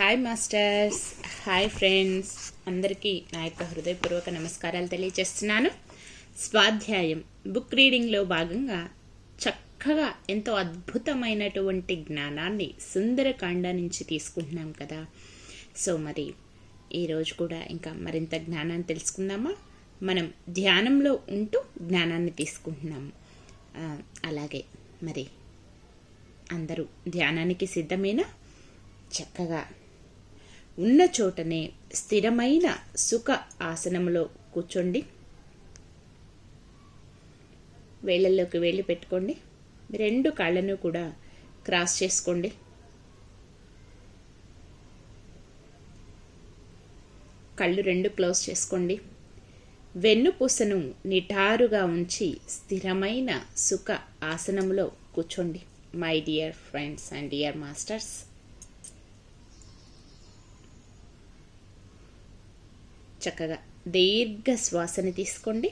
Hi masters, hi friends, అందరికీ నా యొక్క హృదయపూర్వక నమస్కారాలు తెలియజేస్తున్నాను. స్వాధ్యాయం బుక్ రీడింగ్లో భాగంగా చక్కగా ఎంతో అద్భుతమైనటువంటి జ్ఞానాన్ని సుందరకాండ నుంచి తీసుకుంటున్నాం కదా. సో మరి ఈరోజు కూడా ఇంకా మరింత జ్ఞానాన్ని తెలుసుకుందామా? మనం ధ్యానంలో ఉంటూ జ్ఞానాన్ని తీసుకుంటున్నాము. అలాగే మరి అందరూ ధ్యానానికి సిద్ధమేనా? చక్కగా ఉన్న చోటనే స్థిరమైన సుఖ ఆసనంలో కూర్చోండి. వేళ్ళల్లోకి వేళ్ళు పెట్టుకోండి. రెండు కాళ్ళను కూడా క్రాస్ చేసుకోండి. కళ్ళు రెండు క్లోజ్ చేసుకోండి. వెన్నుపూసను నిటారుగా ఉంచి స్థిరమైన సుఖ ఆసనంలో కూర్చోండి. My dear friends and dear masters, చక్కగా దీర్ఘ శ్వాసని తీసుకోండి.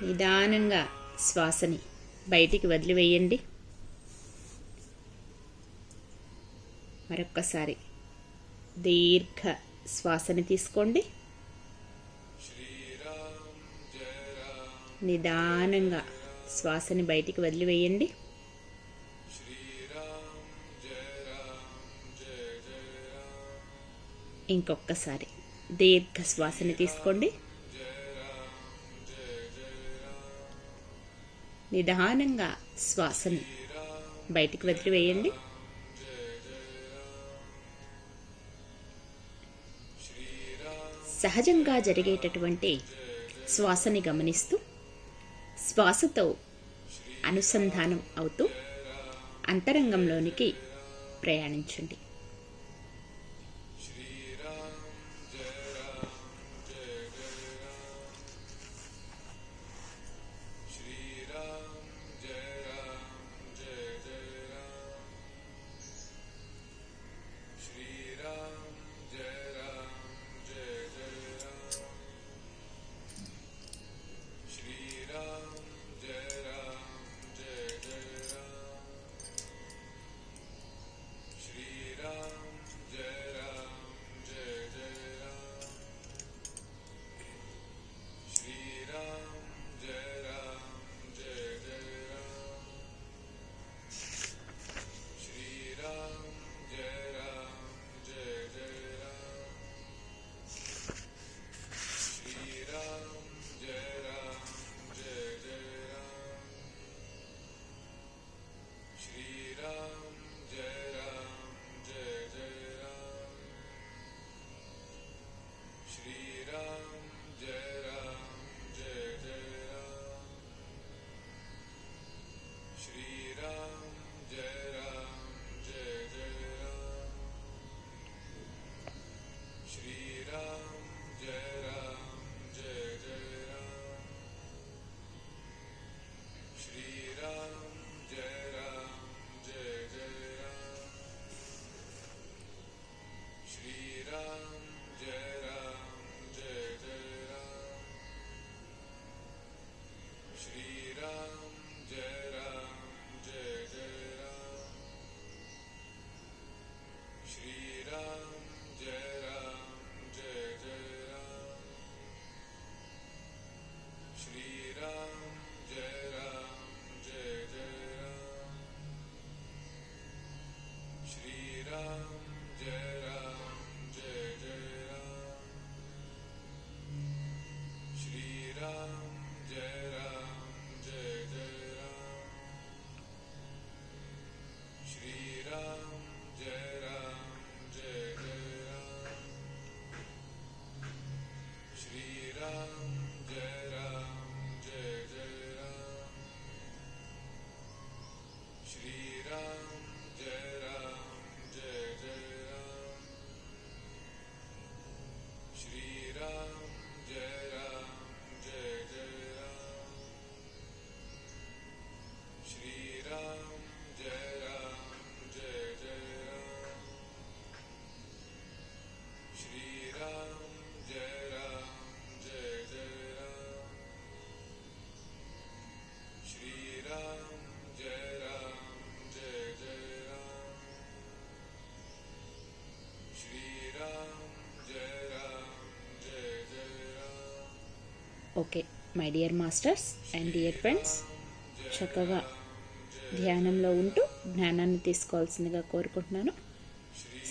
నిదానంగా శ్వాసని బయటికి వదిలివేయండి. మరొక్కసారి దీర్ఘ శ్వాసని తీసుకోండి. నిదానంగా శ్వాసని బయటికి వదిలివేయండి. ఇంకొకసారి దీర్ఘ శ్వాసని తీసుకోండి. నిదానంగా శ్వాసని బయటికి వదిలివేయండి. సహజంగా జరిగేటటువంటి శ్వాసని గమనిస్తూ శ్వాసతో అనుసంధానం అవుతూ అంతరంగంలోనికి ప్రయాణించండి. Okay my dear masters and dear friends, చక్కగా ధ్యానంలో ఉంటూ జ్ఞానాన్ని తీసుకోవాల్సిందిగా కోరుకుంటున్నాను.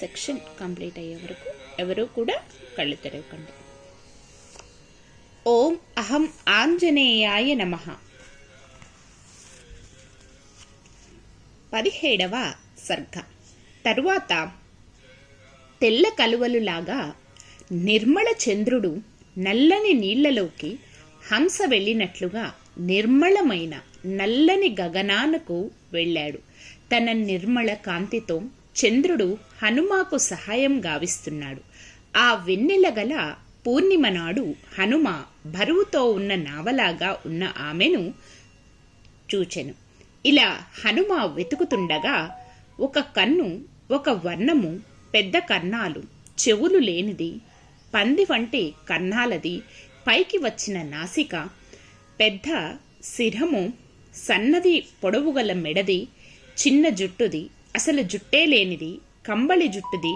సెక్షన్ కంప్లీట్ అయ్యే వరకు ఎవరూ కూడా కళ్ళు తెరవకండి. ఓం అహం ఆంజనేయాయ నమః. 17వ సర్గ. తరువాత తెల్ల కలువలులాగా నిర్మల చంద్రుడు నల్లని నీళ్లలోకి హంస వెళ్ళినట్లుగా నిర్మలమైన నల్లని గగనానకు వెళ్ళాడు. తన నిర్మల కాంతితో చంద్రుడు హనుమాకు సహాయం గావిస్తున్నాడు. ఆ వెన్నెల గల పూర్ణిమ నాడు హనుమ బరువుతో ఉన్న నావలాగా ఉన్న ఆమెను చూచెను. ఇలా హనుమ వెతుకుతుండగా ఒక కన్ను, ఒక వర్ణము, పెద్ద కర్ణాలు, చెవులు లేనిది, పంది వంటి కర్ణాలది, పైకి వచ్చిన నాసిక, పెద్ద శిరము, సన్నది పొడవుగల మెడది, చిన్న జుట్టుది, అసలు జుట్టే లేనిది, కంబళి జుట్టుది,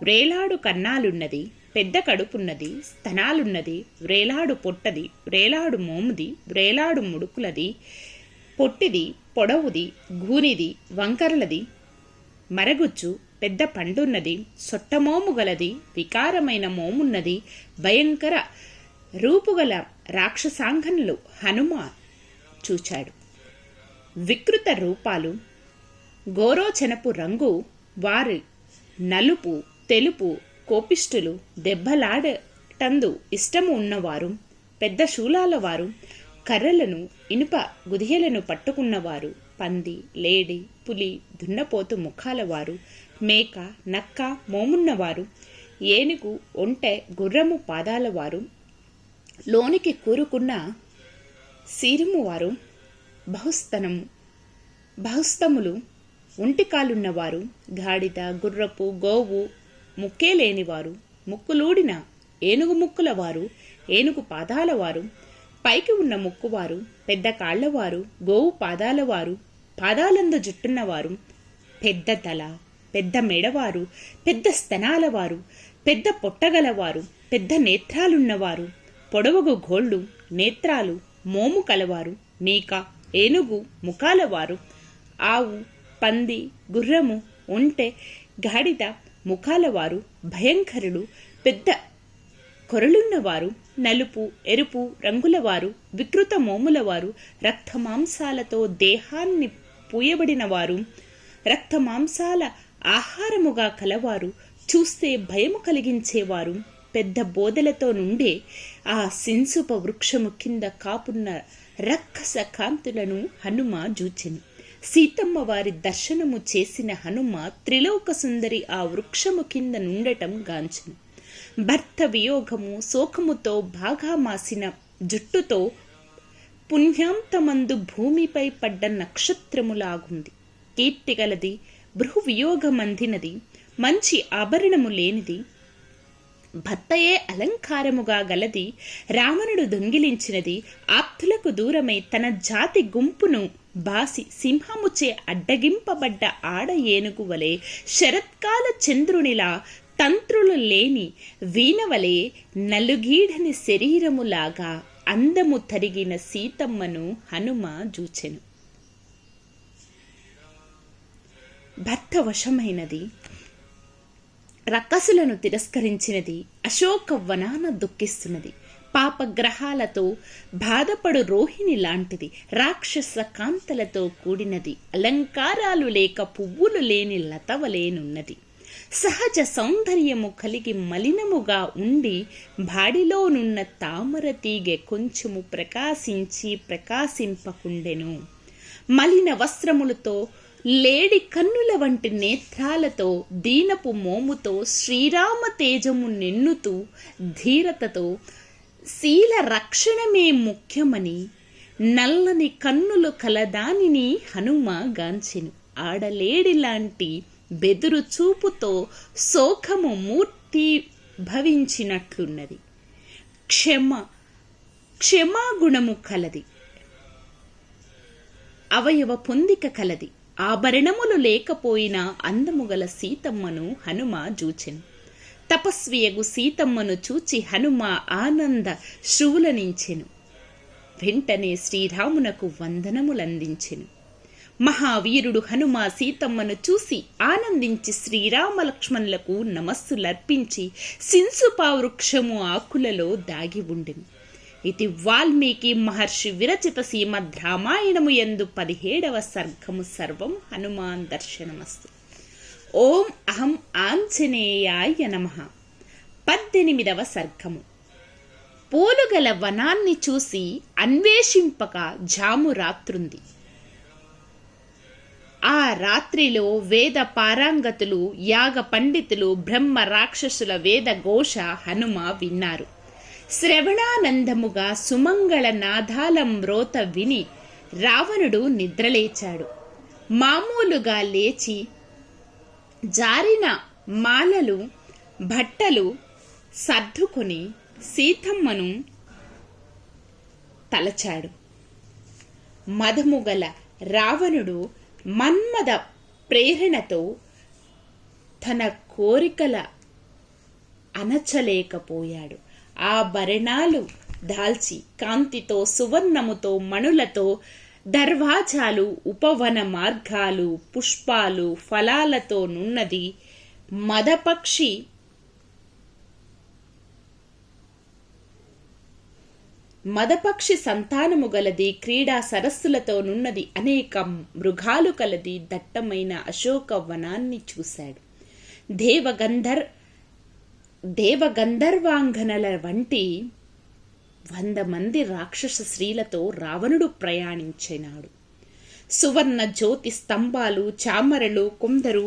వ్రేలాడు కన్నాలున్నది, పెద్ద కడుపున్నది, స్తనాలున్నది, వ్రేలాడు పొట్టది, వ్రేలాడు మోముది, వ్రేలాడు ముడుకులది, పొట్టిది, పొడవుది, గూనిది, వంకరలది, మరగుచ్చు, పెద్ద పండున్నది, సొట్టమోము గలది, వికారమైన మోమున్నది, భయంకర రూపుగల రాక్షసాంగనలు హనుమ చూచాడు. వికృత రూపాలు, గోరోచనపు రంగు, వారి నలుపు, తెలుపు, కోపిష్టులు, దెబ్బలాడటందు ఇష్టము ఉన్నవారు, పెద్ద శూలాల వారు, కర్రలను, ఇనుప గుదియలను పట్టుకున్నవారు, పంది, లేడి, పులి, దున్నపోతు ముఖాలవారు, మేక, నక్క మోమున్నవారు, ఏనుగు, ఒంటె, గుర్రము పాదాలవారు, లోనికి కూరుకున్న సీరుమువారు, బహుస్తములు, ఒంటికాలున్నవారు, గాడిద, గుర్రపు, గోవు, ముక్కే లేనివారు, ముక్కులూడిన ఏనుగు ముక్కులవారు, ఏనుగు పాదాలవారు, పైకి ఉన్న ముక్కువారు, పెద్ద కాళ్లవారు, గోవు పాదాలవారు, పాదాలందు జుట్టున్నవారు, పెద్ద తల, పెద్ద మెడవారు, పెద్ద స్తనాలవారు, పెద్ద పొట్టగలవారు, పెద్ద నేత్రాలున్నవారు, పొడవుగు గోళ్ళు, నేత్రాలు, మోము కలవారు, మేక, ఏనుగు ముఖాలవారు, ఆవు, పంది, గుర్రము, ఒంటె, గాడిద ముఖాలవారు, భయంకరులు, పెద్ద కొరలున్నవారు, నలుపు, ఎరుపు రంగులవారు, వికృత మోములవారు, రక్తమాంసాలతో దేహాన్ని పూయబడినవారు, రక్తమాంసాల ఆహారముగా కలవారు, చూస్తే భయము కలిగించేవారు, పెద్ద బోదలతో నుండే ఆ సింసుప వృక్షము కింద కాపున్న రక్కస కాంతులను హనుమ జూచెను. సీతమ్మ వారి దర్శనము చేసిన హనుమ త్రిలోక సుందరి ఆ వృక్షము కింద నుండటం గాంచెను. భర్త వియోగము శోకముతో బాగా మాసిన జుట్టుతో పుణ్యాంతమందు భూమిపై పడ్డ నక్షత్రములాగుంది. కీర్తిగలది, బృహు వియోగమందినది, మంచి ఆభరణము లేనిది, భర్తయే అలంకారముగా గలది, రావణుడు దొంగిలించినది, ఆప్తులకు దూరమై తన జాతి గుంపును బాసి సింహముచే అడ్డగింపబడ్డ ఆడ ఏనుగు వలె, శరత్కాల చంద్రునిలా తంత్రులు లేని వీణవలే, నలుగీడని శరీరములాగా అందము తరిగిన సీతమ్మను హనుమ జూచెను. భర్త వశమైనది, రక్కసులను తిరస్కరించినది, అశోక వనాన దుఃఖిస్తున్నది, పాపగ్రహాలతో బాధపడు రోహిణి లాంటిది, రాక్షస కాంతలతో కూడినది, అలంకారాలు లేక పువ్వులు లేని లతవలేనున్నది, సహజ సౌందర్యము కలిగి మలినముగా ఉండి బాడిలోనున్న తామర తీగె కొంచెము ప్రకాశించి ప్రకాశింపకుండెను. మలిన వస్త్రములతో, లేడి కన్నుల వంటి నేత్రాలతో, దీనపు మోముతో, శ్రీరామ తేజము నిన్నుతూ ధీరతతో, శీల రక్షణమే ముఖ్యమని నల్లని కన్నులు కలదానిని హనుమ గాంచెను. ఆడలేడిలాంటి బెదురు చూపుతో శోకము మూర్తి భవించినట్లున్నది. క్షమాగుణము కలది, అవయవ పొందిక కలది, ఆభరణములు లేకపోయినా అందము గల సీతమ్మను హనుమ జూచెను. తపస్వియగు సీతమ్మను చూచి హనుమ ఆనంద శ్రువులనించెను. వెంటనే శ్రీరామునకు వందనములందించెను. మహావీరుడు హనుమ సీతమ్మను చూసి ఆనందించి శ్రీరామలక్ష్మణులకు నమస్సులర్పించి సింసుపావృక్షము ఆకులలో దాగి ఉండెను. ఇది వాల్మీకి మహర్షి విరచిత శ్రీమద్ రామాయణము యందు 17వ సర్గము. సర్వం హనుమాన్ దర్శనమస్తు. ఓం అహం ఆంజనేయాయ నమః. 18వ సర్గము. పోలుగల వనాన్ని చూసి అన్వేషింపక జాము రాత్రుంది. ఆ రాత్రిలో వేద పారంగతులు, యాగ పండితులు, బ్రహ్మ రాక్షసుల వేద ఘోష హనుమ విన్నారు. శ్రవణానందముగా సుమంగళ నాదాల మ్రోత విని రావణుడు నిద్రలేచాడు. మామూలుగా లేచి జారిన మాలలు బట్టలు సర్దుకొని సీతమ్మను తలచాడు. మదముగల రావణుడు మన్మద ప్రేరణతో తన కోరికల అణచలేకపోయాడు. ఆభరణాలు దాల్చి కాంతితో సువర్ణముతో మణులతో దర్వాజాలు, ఉపవన మార్గాలు, పుష్పాలు, ఫలాలతో నున్నది మదపక్షి సంతానము గలది. క్రీడా సరస్సులతో నున్నది. అనేక మృగాలు కలది. దట్టమైన అశోక వనాన్ని చూశాడు. దేవగంధర్వాంగనల వంటి 100 మంది రాక్షస స్త్రీలతో రావణుడు ప్రయాణించినాడు. సువర్ణ జ్యోతి స్తంభాలు, చామరలు, కొందరు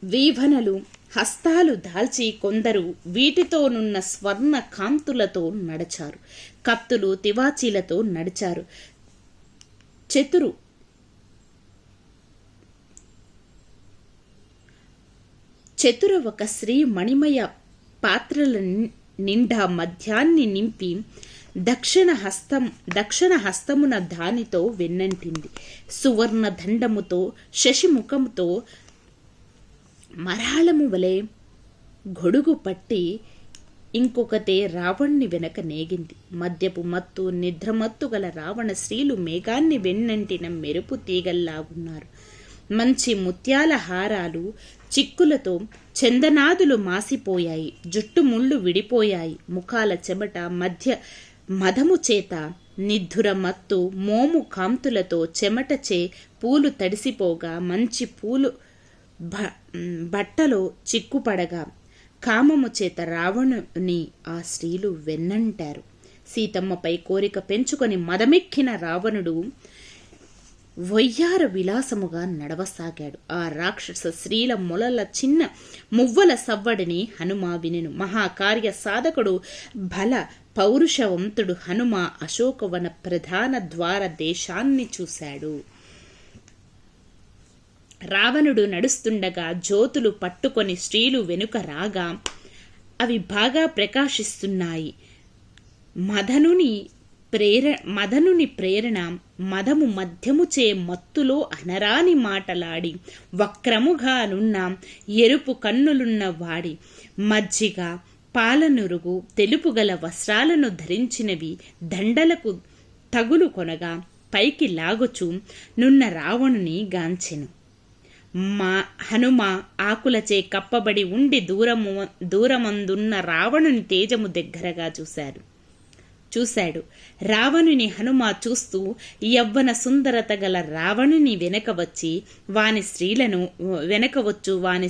వీవనలు హస్తాలు దాల్చి, కొందరు వీటితోనున్న స్వర్ణ కాంతులతో నడిచారు. కత్తులు తివాచీలతో నడిచారు. చతుర ఒక స్త్రీ మణిమయ పాత్రల నిండా మద్యాన్ని నింపి దక్షిణ హస్తమున దానితో వెన్నంటింది. సువర్ణ దండముతో శశిముఖముతో మరాళము వలె గొడుగు పట్టి ఇంకొకతే రావణ్ణి వెనక నేగింది. మద్యపు మత్తు నిద్రమత్తు గల రావణ స్త్రీలు మేఘాన్ని వెన్నంటిన మెరుపు తీగల్లా ఉన్నారు. మంచి ముత్యాల హారాలు చిక్కులతో చందనాదులు మాసిపోయాయి. జుట్టు ముళ్ళు విడిపోయాయి. ముఖాల చెమట మదము చేత నిద్ధుర మత్తు మోము కాంతులతో చెమటచే పూలు తడిసిపోగా, మంచి పూలు బట్టలో చిక్కుపడగా కామము చేత రావణుని ఆ స్త్రీలు వెన్నంటారు. సీతమ్మపై కోరిక పెంచుకొని మదమెక్కిన రావణుడు వయ్యార విలాసముగా నడవసాగాడు. ఆ రాక్షస స్త్రీల మొలల చిన్న మువ్వల సవ్వడిని హనుమ వినెను. మహాకార్య సాధకుడు బల పౌరుషవంతుడు హనుమ అశోకవన ప్రధాన ద్వార దేశాన్ని చూశాడు. రావణుడు నడుస్తుండగా జ్యోతులు పట్టుకొని స్త్రీలు వెనుక రాగా అవి బాగా ప్రకాశిస్తున్నాయి. మదనుని ప్రేరణ మదము మధ్యముచే మత్తులో అనరాని మాటలాడి వక్రముగానున్న ఎరుపు కన్నులున్న వాడి మజ్జిగ పాలనురుగు తెలుపుగల వస్త్రాలను ధరించినవి దండలకు తగులు కొనగా పైకి లాగుచు నున్న రావణుని గాంచెను. హనుమ ఆకులచే కప్పబడి ఉండి దూరమందున్న రావణుని తేజము దగ్గరగా చూశాడు. రావణుని హనుమ చూస్తూ యవ్వన సుందరత గల రావణుని వెనకవచ్చు వాని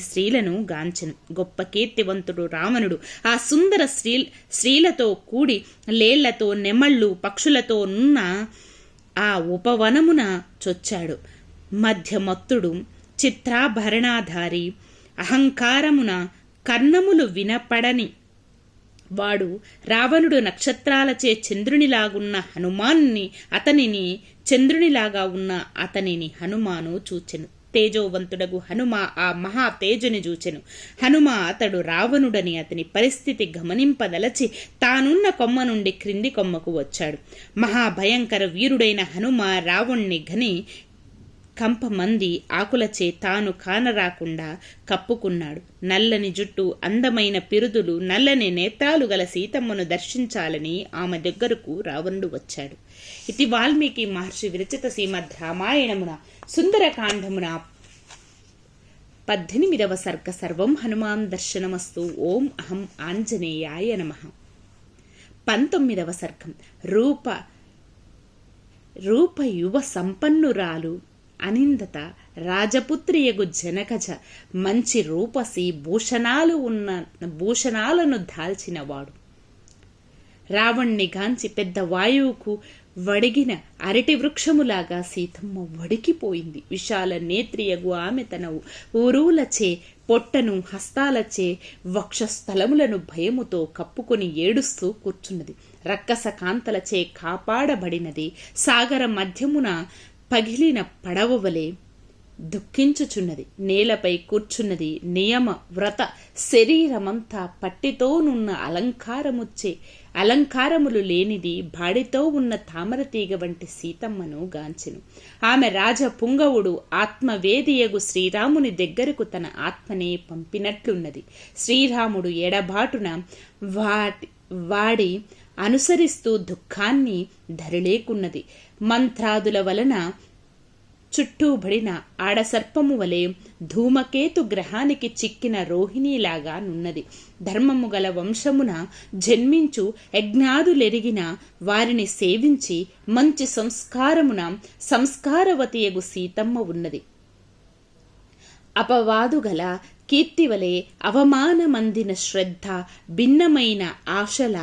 స్త్రీలను గాంచెను. గొప్ప కీర్తివంతుడు రావణుడు ఆ సుందర స్త్రీలతో కూడి లేళ్లతో నెమళ్ళు పక్షులతో నున్న ఆ ఉపవనమున చొచ్చాడు. మధ్యమత్తుడు చిత్రాభరణాధారి అహంకారమున కర్ణములు వినపడని వాడు రావణుడు నక్షత్రాలచే చంద్రునిలాగున్న చంద్రునిలాగా ఉన్న అతనిని హనుమాను చూచెను. తేజోవంతుడగు హనుమ ఆ మహా తేజుని చూచెను. హనుమ అతడు రావణుడని అతని పరిస్థితి గమనింపదలచి తానున్న కొమ్మ నుండి క్రింది కొమ్మకు వచ్చాడు. మహాభయంకర వీరుడైన హనుమ రావణ్ణి కంపమంది ఆకులచే తాను కానరాకుండా కప్పుకున్నాడు. నల్లని జుట్టు, అందమైన పిరుదులు, నల్లని నేత్రాలు గల సీతమ్మను దర్శించాలని ఆమె దగ్గరకు రావణుడు వచ్చాడు. ఇది వాల్మీకి మహర్షి విరచిత శ్రీమద్ రామాయణమున సుందరకాండమున 18వ సర్గ. సర్వం హనుమాన్ దర్శనమస్తు. ఓం అహం ఆంజనేయాయ నమః. 19వ సర్గం. రూప యువ సంపన్నురాలు అనిందత రాజపుత్రియగు జనకజ మంచి రూపసి భూషణాలను దాల్చినవాడు. రావణ్ణి గాంచి పెద్ద వాయువుకు వడిగిన అరటి వృక్షములాగా సీతమ్మ వడికిపోయింది. విశాల నేత్రియగు ఆమె తన ఊరులచే పొట్టను, హస్తాలచే వక్షస్థలములను భయముతో కప్పుకొని ఏడుస్తూ కూర్చున్నది. రక్కస కాంతలచే కాపాడబడినది. సాగర మధ్యమున పగిలిన పడవవలే దుఃఖించుచున్నది. నేలపై కూర్చున్నది. నియమ వ్రత శరీరమంతా పట్టితోనున్న అలంకారములు లేనిది బాడితో ఉన్న తామరతీగ వంటి సీతమ్మను గాంచెను. ఆమె రాజపుంగవుడు ఆత్మవేదియగు శ్రీరాముని దగ్గరకు తన ఆత్మనే పంపినట్లున్నది. శ్రీరాముడు ఎడబాటున వాడి అనుసరిస్తూ దుఃఖాన్ని ధరలేకున్నది. మంత్రాదుల వలన చుట్టూబడిన ఆడసర్పము వలె ధూమకేతు గ్రహానికి చిక్కిన రోహిణీలాగా నున్నది. ధర్మము గల వంశమున జన్మించు యజ్ఞాదులెరిగిన వారిని సేవించి మంచి సంస్కారవతియగు సీతమ్మ ఉన్నది. అపవాదుగల కీర్తివలే అవమానమందిన శ్రద్ధ, భిన్నమైన ఆశల,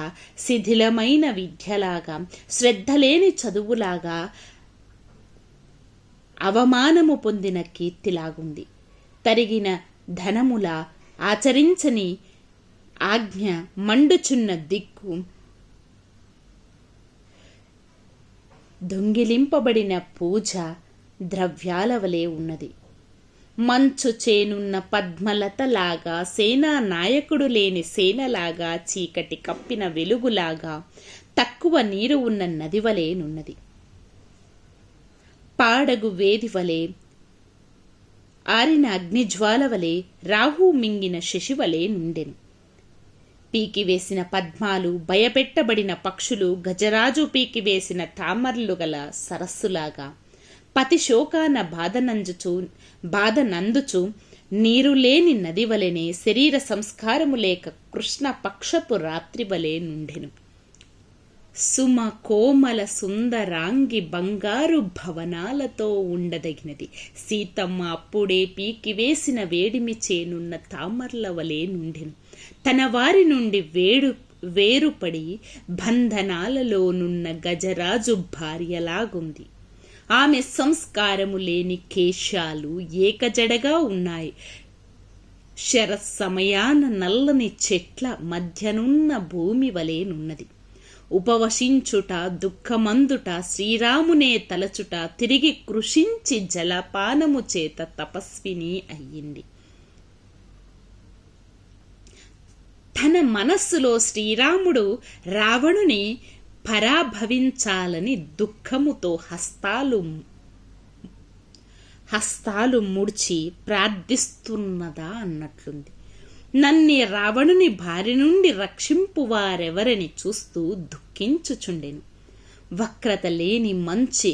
శిథిలమైన విద్యలాగా, శ్రద్ధలేని చదువులాగా అవమానము పొందిన కీర్తిలాగుంది. తరిగిన ధనముల, ఆచరించని ఆజ్ఞ, మండుచున్న దిక్కు, దొంగిలింపబడిన పూజ ద్రవ్యాల వలె ఉన్నది. మంచు చేనున్న పద్మలతలాగా, సేనా నాయకుడు లేని సేనలాగా, చీకటి కప్పిన వెలుగులాగా, తక్కువ నీరు ఉన్న నదివలే నున్నది. పాడగు వేదివలే, ఆరిన అగ్నిజ్వాల వలె, రాహు మింగిన శశివలే నుండెను. పీకివేసిన పద్మాలు, భయపెట్టబడిన పక్షులు, గజరాజు పీకివేసిన తామర్లు గల సరస్సులాగా, పతి శోకాన బాధనందుచు నీరులేని నదివలెనే, శరీర సంస్కారము లేక కృష్ణ పక్షపు రాత్రివలే నుండెను. సుమ కోమల సుందరాంగి బంగారు భవనాలతో ఉండదగినది. సీతమ్మ అప్పుడే పీకివేసిన వేడిమి చేనున్న తామర్ల వలె నుండెను. తన వారి నుండి వేరుపడి బంధనాలలోనున్న గజరాజు భార్యలాగుంది. ఆమె సంస్కారము లేని కేశాలు ఏకజడగా ఉన్నాయి. శరసమయాన నల్లని చెట్ల మధ్యనున్న భూమి వలెనున్నది. ఉపవసించుట, దుఃఖమందుట, శ్రీరామునే తలచుట, తిరిగి కృషించి జలపానము చేత తపస్విని అయ్యింది. తన మనస్సులో శ్రీరాముడు రావణుని పరాభవించాలని దుఃఖముతో హస్తాలు ముడిచి ప్రార్థిస్తున్నదా అన్నట్లుంది. నన్ని రావణుని బారి నుండి రక్షింపువారెవరని చూస్తూ దుఃఖించుచుండెను. వక్రత లేని మంచి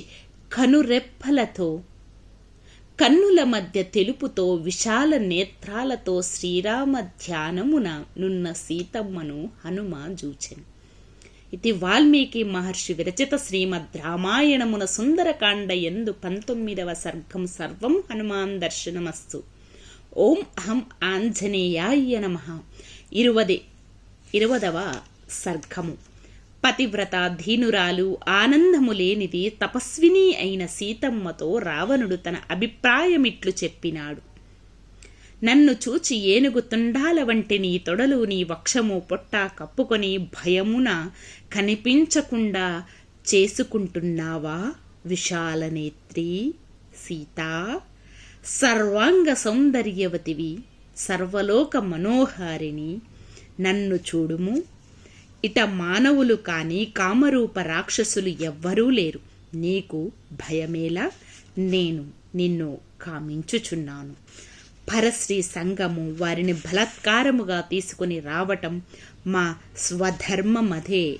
కనురెప్పలతో, కన్నుల మధ్య తెలుపుతో, విశాల నేత్రాలతో శ్రీరామ ధ్యానమున నున్న సీతమ్మను హనుమ జూచెను. ఇది వాల్మీకి మహర్షి విరచిత శ్రీమద్ రామాయణమున సుందరకాండ యందు 19వ సర్గం. సర్వం హనుమాన్ దర్శనమస్తు. ఓం అహం ఆంజనేయాయ నమః. 20వ సర్గము. పతివ్రత, ధీనురాలు, ఆనందము లేనిది తపస్విని అయిన సీతమ్మతో రావణుడు తన అభిప్రాయమిట్లు చెప్పినాడు. నన్ను చూచి ఏనుగు తుండాల వంటి నీ తొడలు, నీ వక్షము, పొట్ట కప్పుకొని భయమున కనిపించకుండా చేసుకుంటున్నావా విశాలనేత్రి సీతా? సర్వాంగ సౌందర్యవతివి, సర్వలోక మనోహారిణి, నన్ను చూడుము. ఇట మానవులు కాని కామరూప రాక్షసులు ఎవ్వరూ లేరు. నీకు భయమేలా? నేను నిన్ను కామించుచున్నాను. పరశ్రీ సంఘము వారిని బలాత్కారముగా తీసుకుని రావటం మా స్వధర్మమదే.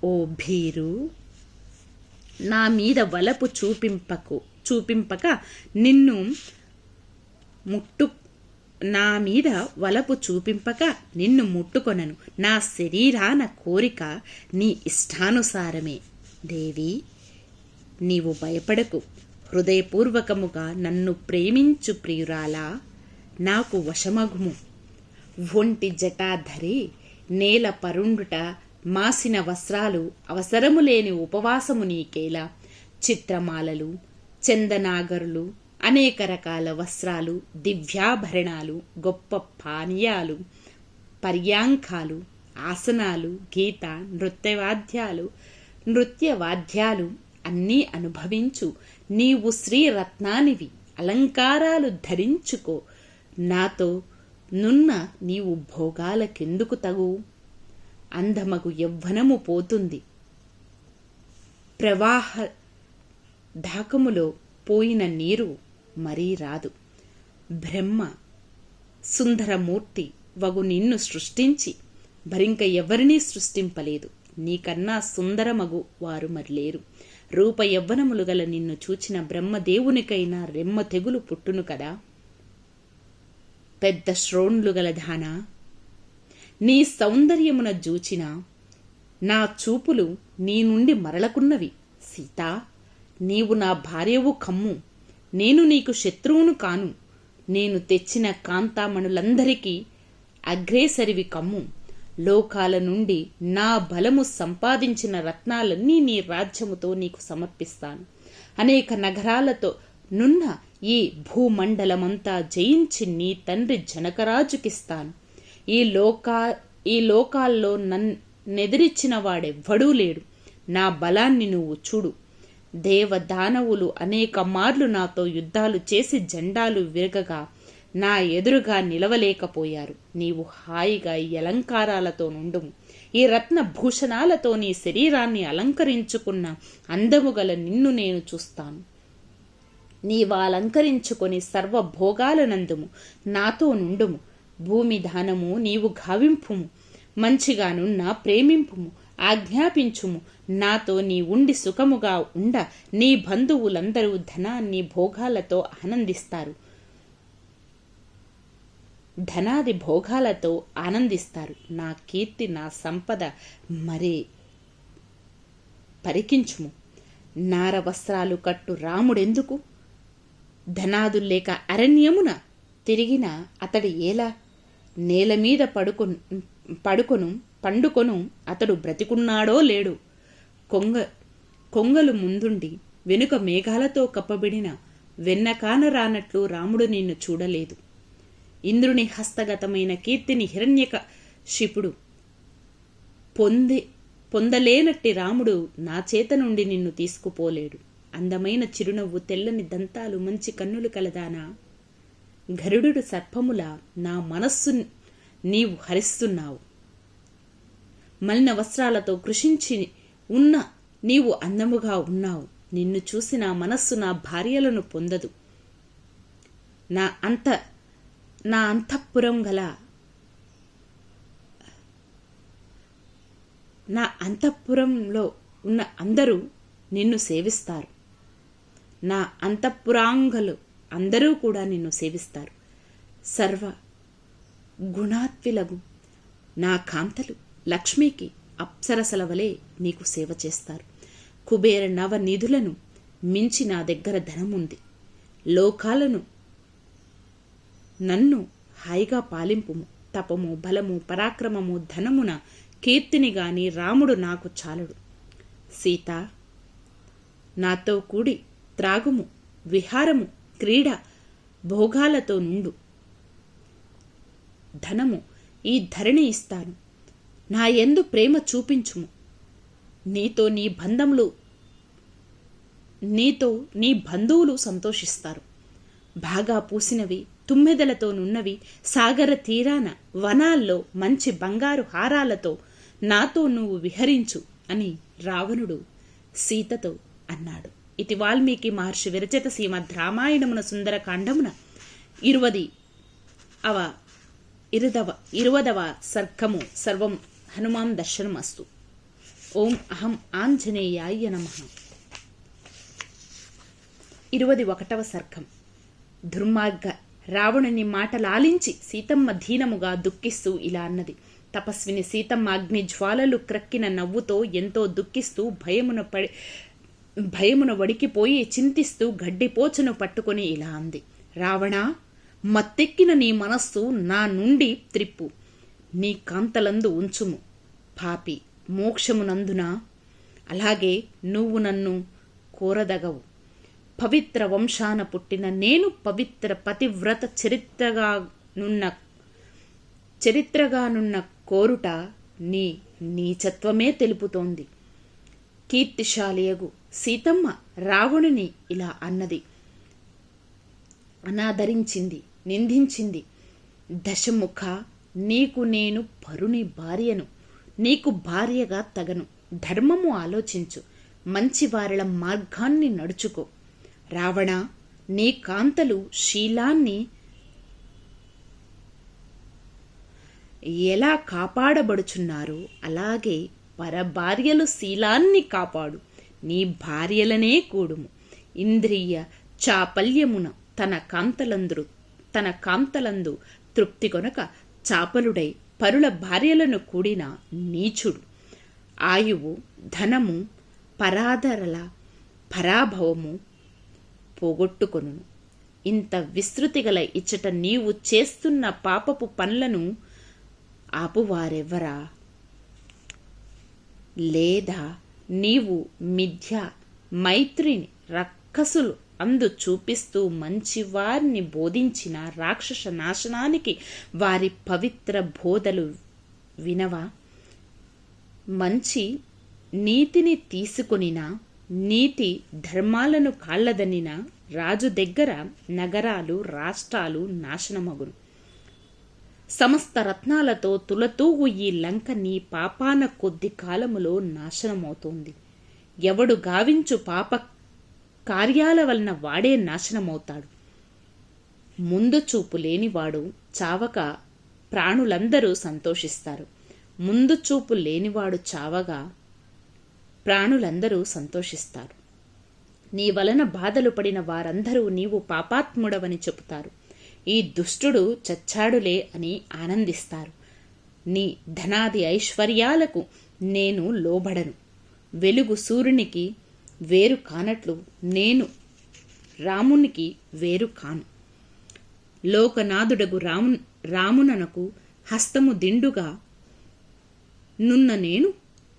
ఓ భీరు, నా మీద వలపు చూపింపక నిన్ను ముట్టుకొనను. నా శరీరాన కోరిక నీ ఇష్టానుసారమే. దేవి, నీవు భయపడకు. హృదయపూర్వకముగా నన్ను ప్రేమించు ప్రియురాలా, నాకు వశమగుము. ఒంటి జటాధరి, నేల పరుండుట, మాసిన వస్త్రాలు, అవసరము లేని ఉపవాసము నీకేలా. చిత్రమాలలు, చందనాగరులు, అనేక రకాల వస్త్రాలు, దివ్యాభరణాలు, గొప్ప పానీయాలు, పర్యాంకాలు, ఆసనాలు, గీత నృత్యవాద్యాలు అన్నీ అనుభవించు. నీవు శ్రీరత్నానివి, అలంకారాలు ధరించుకో. నాతో నున్న నీవు భోగాలకెందుకు తగు? అందమగు యవ్వనము పోతుంది, ప్రవాహ ధాకములో పోయిన నీరు మరీ రాదు. బ్రహ్మ సుందరమూర్తి వగు నిన్ను సృష్టించి మరింక ఎవరినీ సృష్టింపలేదు. నీకన్నా సుందరమగు వారు మరిలేరు. రూప యవ్వనములు గల నిన్ను చూచిన బ్రహ్మదేవునికైనా రెమ్మ తెగులు పుట్టును కదా. పెద్ద శ్రోణులు గల దానా, నీ సౌందర్యమున జూచిన నా చూపులు నీ నుండి మరలకున్నవి. సీతా, నీవు నా భార్యవు కమ్ము. నేను నీకు శత్రువును కాను. నేను తెచ్చిన కాంతామణులందరికీ అగ్రేసరివి కమ్ము. లోకాల నుండి నా బలము సంపాదించిన రత్నాలన్నీ నీ రాజ్యముతో నీకు సమర్పిస్తాను. అనేక నగరాలతో నున్న ఈ భూమండలమంతా జయించి నీ తండ్రి జనకరాజుకిస్తాను. ఈ లోకాల్లో నన్నెదిరించిన వాడెవ్వడూ లేడు. నా బలాన్ని నువ్వు చూడు. దేవదానవులు అనేక మార్లు నాతో యుద్ధాలు చేసి జెండాలు విరగగా నా ఎదురుగా నిలవలేకపోయారు. నీవు హాయిగా ఈ అలంకారాలతో నుండుము. ఈ రత్న భూషణాలతో నీ శరీరాన్ని అలంకరించుకున్న అందముగల నిన్ను నేను చూస్తాను. నీవు అలంకరించుకొని సర్వభోగాలనందుము. నాతో నుండుము. భూమి దానము నీవు గావింపుము. మంచిగానున్న ప్రేమింపుము, ఆజ్ఞాపించుము. నాతో నీ ఉండి సుఖముగా ఉండ నీ బంధువులందరూ ధనాన్ని భోగాలతో ఆనందిస్తారు. ధనాది భోగాలతో ఆనందిస్తారు. నా కీర్తి, నా సంపద మరే పరికించుము. నార వస్త్రాలు కట్టు రాముడెందుకు? ధనాదుల్లేక అరణ్యమున తిరిగిన అతడి ఏలా? నేల మీద పండుకొను అతడు బ్రతికున్నాడో లేడు. కొంగలు ముందుండి వెనుక మేఘాలతో కప్పబడిన వెన్నకాన రానట్లు రాముడు నిన్ను చూడలేదు. ఇంద్రుని హస్తగతమైన కీర్తిని హిరణ్యకశిపుడు పొందలేనట్టి రాముడు నా చేత నుండి నిన్ను తీసుకుపోలేడు. అందమైన చిరునవ్వు, తెల్లని దంతాలు, మంచి కన్నులు కలదానా, గరుడు సర్పములా నా మనస్సు నీవు హరిస్తున్నావు. మలిన వస్త్రాలతో కృషించి ఉన్న నీవు అందముగా ఉన్నావు. నిన్ను చూసి నా మనస్సు నా భార్యలను పొందదు. నా అంతఃపురంలో ఉన్న అందరూ నిన్ను సేవిస్తారు. నా అంతఃపురాంగలు అందరూ కూడా నిన్ను సేవిస్తారు. సర్వ గుణాత్విలగు నా కాంతలు లక్ష్మికి అప్సరసల వలె నీకు సేవ చేస్తారు. కుబేర నవనిధులను మించి నా దగ్గర ధనముంది. లోకాలను నన్ను హాయిగా పాలింపుము. తపము, బలము, పరాక్రమము, ధనమున కీర్తిని గాని రాముడు నాకు చాలడు. సీత, నాతో కూడి త్రాగుము, విహారము, క్రీడ, భోగాలతో నుండు. ధనము ఈ ధరణి ఇస్తాను. నా యందు ప్రేమ చూపించుము. నీతో నీ బంధువులు సంతోషిస్తారు. బాగా పూసినవి, తుమ్మెదలతో నున్నవి, సాగర తీరాన వనాల్లో మంచి బంగారు హారాలతో నాతో నువ్వు విహరించు అని రావణుడు సీతతో అన్నాడు. ఇతి వాల్మీకి మహర్షి విరచిత శ్రీమద్ రామాయణమున సుందరకాండమున 20వ సర్గము సర్వం హనుమాన్ దర్శనమస్తు. ఓం అహం ఆంజనేయాయ నమః. 21వ సర్గం. దుర్మార్గ రావణుని మాటలాలించి సీతమ్మ దీనముగా దుఃఖిస్తూ ఇలా అన్నది. తపస్విని సీతమ్మ అగ్ని జ్వాలలు క్రక్కిన నవ్వుతో ఎంతో దుఃఖిస్తూ భయమున వడికిపోయి చింతిస్తూ గడ్డిపోచను పట్టుకొని ఇలా అంది. రావణా, మత్తెక్కిన నీ మనస్సు నా నుండి త్రిప్పు, నీ కాంతలందు ఉంచుము. పాపి మోక్షమునందునా? అలాగే నువ్వు నన్ను కోరదగవు. పవిత్ర వంశాన పుట్టిన నేను పవిత్ర పతివ్రత చరిత్రగానున్న కోరుట నీ నీచత్వమే తెలుపుతోంది. కీర్తిశాలియగు సీతమ్మ రావణుని ఇలా అన్నది, అనాదరించింది, నిందించింది. దశముఖ, నీకు నేను పరుని భార్యను, నీకు భార్యగా తగను. ధర్మము ఆలోచించు, మంచివారల మార్గాన్ని నడుచుకో. రావణ, నీ కాంతలు శీలాన్ని ఎలా కాపాడబడుచున్నారు అలాగే పరభార్యలు శీలాన్ని కాపాడు. నీ భార్యలనే కూడుము. ఇంద్రియ చాపల్యమున తన కాంతలందు తృప్తి కొనక చాపలుడై పరుల భార్యలను కూడిన నీచుడు. ఆయువు, ధనము, పరాధరల పరాభవము పోగొట్టుకొనును. ఇంత విస్తృతి గల ఇచ్చట నీవు చేస్తున్న పాపపు పనులను ఆపువారెవ్వరా? లేదా నీవు మిథ్య మైత్రిని రక్కసులు అందు చూపిస్తూ మంచివారిని బోధించిన రాక్షస నాశనానికి వారి పవిత్ర బోధలు వినవా? మంచి నీతిని తీసుకొనిన, నీతి ధర్మాలను కాళ్ళదనిన రాజు దగ్గర నగరాలు, రాష్ట్రాలు నాశనమగును. సమస్త రత్నాలతో తులతూగు ఈ లంక నీ పాపాన కొద్ది కాలములో నాశనమవుతోంది. ఎవడు గావించు పాప కార్యాల వలన వాడే నాశనమవుతాడు. ముందు చూపు లేనివాడు చావక ప్రాణులందరూ సంతోషిస్తారు. ముందు చూపు లేనివాడు చావగా ప్రాణులందరూ సంతోషిస్తారు. నీ వలన బాధలు పడిన వారందరూ నీవు పాపాత్ముడవని చెబుతారు. ఈ దుష్టుడు చచ్చాడులే అని ఆనందిస్తారు. నీ ధనాది ఐశ్వర్యాలకు నేను లోబడను. వెలుగు సూర్యునికి వేరు కానట్లు నేను రామునికి వేరు కాను. లోకనాథుడగు రామునకు హస్తము దిండుగా నున్న నేను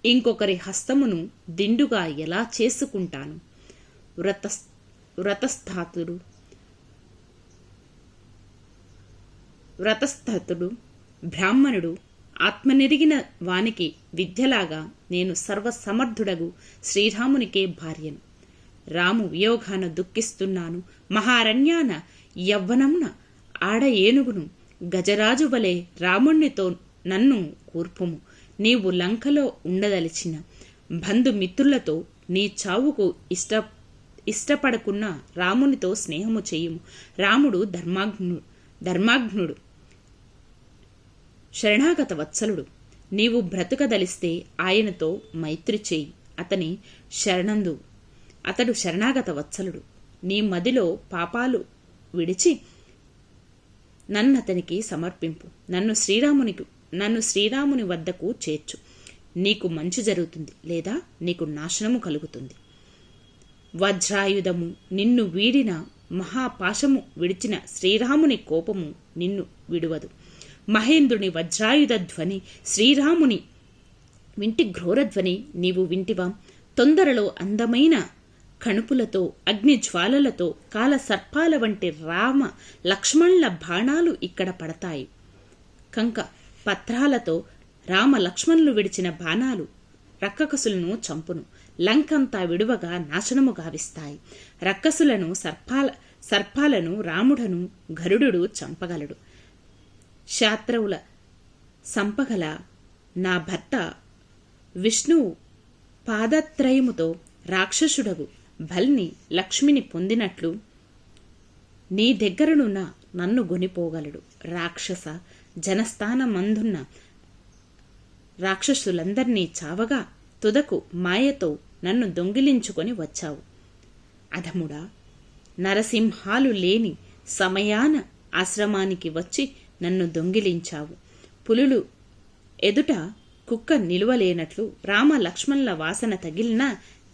ఇంకొకరి హస్తమును దిండుగా ఎలా చేసుకుంటాను? వ్రతస్థతుడు బ్రాహ్మణుడు ఆత్మనెరిగిన వానికి విద్యలాగా నేను సర్వసమర్థుడగు శ్రీరామునికే భార్యను. రాము వియోగాన దుఃఖిస్తున్నాను. మహారణ్యాన యవ్వనమున ఆడ ఏనుగును గజరాజు వలె రాముణ్ణితో నన్ను కూర్పుము. నీవు లంకలో ఉండదలిచిన బంధుమిత్రులతో నీ చావుకు ఇష్టపడకున్న రామునితో స్నేహము చేయుము. రాముడు ధర్మాగ్నుడు, శరణాగత వత్సలుడు. నీవు బ్రతుకదలిస్తే ఆయనతో మైత్రి చేయి. అతడు శరణాగత వత్సలుడు. నీ మదిలో పాపాలు విడిచి నన్నతనికి సమర్పింపు. నన్ను శ్రీరాముని వద్దకు చేర్చు. నీకు మంచి జరుగుతుంది, లేదా నీకు నాశనము కలుగుతుంది. వజ్రాయుధము నిన్ను వీడిన, మహాపాశము విడిచిన శ్రీరాముని కోపము నిన్ను విడువదు. మహేంద్రుని వజ్రాయుధ ధ్వని, శ్రీరాముని వింటి ఘోరధ్వని నీవు వింటివా? తొందరలో అందమైన కణుపులతో, అగ్ని జ్వాలలతో, కాల సర్పాల వంటి రామ లక్ష్మణుల బాణాలు ఇక్కడ పడతాయి. కంక పత్రాలతో రామ లక్ష్మణులు విడిచిన బాణాలు రక్కసులను చంపును. లంకంతా విడువగా నాశనము గావిస్తాయి. రక్కసులను, సర్పాలను రాముడను గరుడు చంపగలడు. శాత్రవుల సంపగల నా భర్త విష్ణువు పాదత్రయముతో రాక్షసుడగు భల్ని లక్ష్మిని పొందినట్లు నీ దగ్గరనున్న నన్ను గొనిపోగలడు. రాక్షస జనస్థానమందున్న రాక్షసులందర్నీ చావగా తుదకు మాయతో నన్ను దొంగిలించుకొని వచ్చావు. అధముడా, నరసింహాలు లేని సమయాన ఆశ్రమానికి వచ్చి నన్ను దొంగిలించావు. పులులు ఎదుట కుక్క నిలువలేనట్లు రామ లక్ష్మణుల వాసన తగిలినా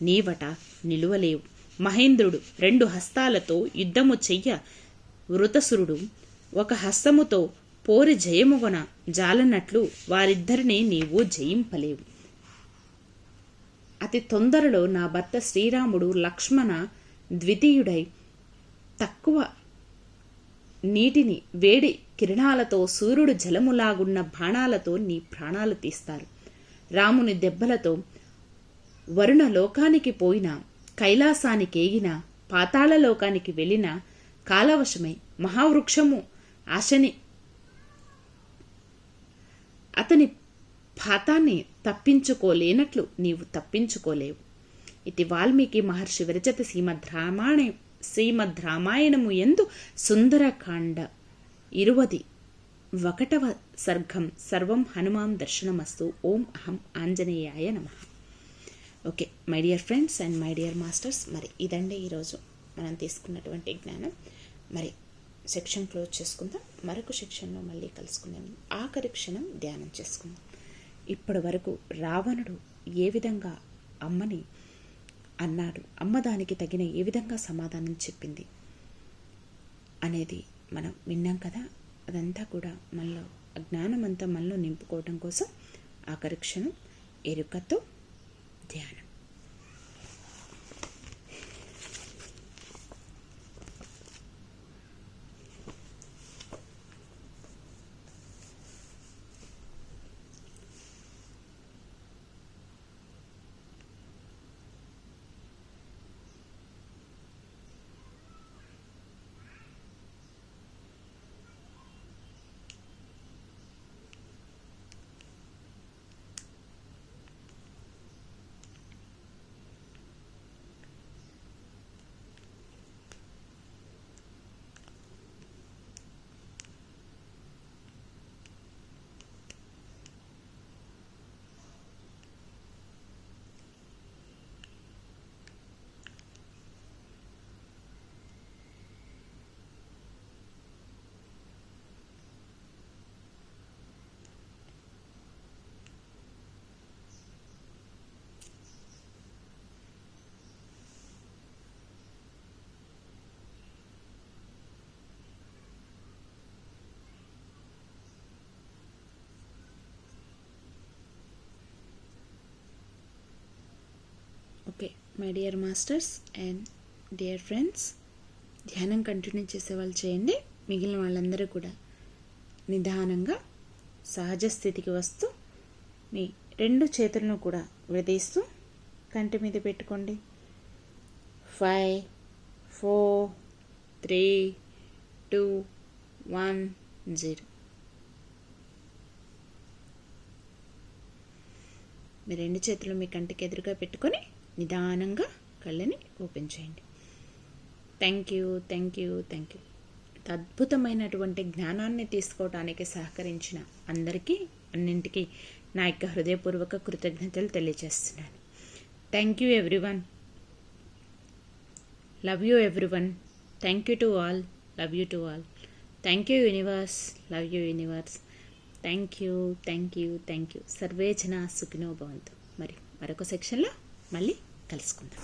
నీవట నిలువలేవు. మహేంద్రుడు 2 హస్తాలతో యుద్ధము చెయ్య వృతసురుడు ఒక హస్తముతో పోరి జయముగొన జాలనట్లు వారిద్దరినీ నీవు జయింపలేవు. అతి తొందరలో నా భర్త శ్రీరాముడు లక్ష్మణ ద్వితీయుడై తక్కువ నీటిని వేడి కిరణాలతో సూర్యుడు జలములాగున్న బాణాలతో నీ ప్రాణాలు తీస్తారు. రాముని దెబ్బలతో వరుణ లోకానికి పోయిన, కైలాసానికేగిన, పాతాళలోకానికి వెళ్ళిన కాలవశమై మహావృక్షము ఆశని అతని పాతాన్ని తప్పించుకోలేనట్లు నీవు తప్పించుకోలేవు. ఇది వాల్మీకి మహర్షి విరచిత శ్రీమద్ రామాయణము యందు సుందరకాండ 21వ సర్గం. సర్వం హనుమాన్ దర్శనమస్తు. ఓం అహం ఆంజనేయాయ నమః. Okay my dear friends and my dear masters, మరి ఇదండి ఈరోజు మనం తీసుకున్నటువంటి జ్ఞానం. మరి సెక్షన్ క్లోజ్ చేసుకుందాం. మరొక సెక్షన్లో మళ్ళీ కలుసుకుందాం. ఆఖరి క్షణం ధ్యానం చేసుకుందాం. ఇప్పటి వరకు రావణుడు ఏ విధంగా అమ్మని అన్నాడు, అమ్మ దానికి తగిన ఏ విధంగా సమాధానం చెప్పింది అనేది మనం విన్నాం కదా. అదంతా కూడా మనలో జ్ఞానం అంతా మనలో నింపుకోవడం కోసం ఆఖరి క్షణం ఎరుకతో ధ్యానం. Okay my dear masters and dear friends, ధ్యానం కంటిన్యూ చేసేవాళ్ళు చేయండి. మిగిలిన వాళ్ళందరూ కూడా నిదానంగా సహజ స్థితికి వస్తూ మీ 2 చేతులను కూడా విడదీస్తూ కంటి మీద పెట్టుకోండి. 5 4 3 2 1 0. మీ 2 చేతులు మీ కంటికి ఎదురుగా పెట్టుకొని నిదానంగా కళ్ళని ఓపెన్ చేయండి. Thank you. అద్భుతమైనటువంటి జ్ఞానాన్ని తీసుకోవడానికి సహకరించిన అందరికీ అన్నింటికీ నా యొక్క హృదయపూర్వక కృతజ్ఞతలు తెలియజేస్తున్నాను. Thank you everyone. Love you everyone. Thank you to all. Love you to all. Thank you universe. Love you universe. Thank you. Survey జనా సుఖినో భవంతు. మరి మరొక సెక్షన్లో మళ్ళీ కలుసుకుందాం.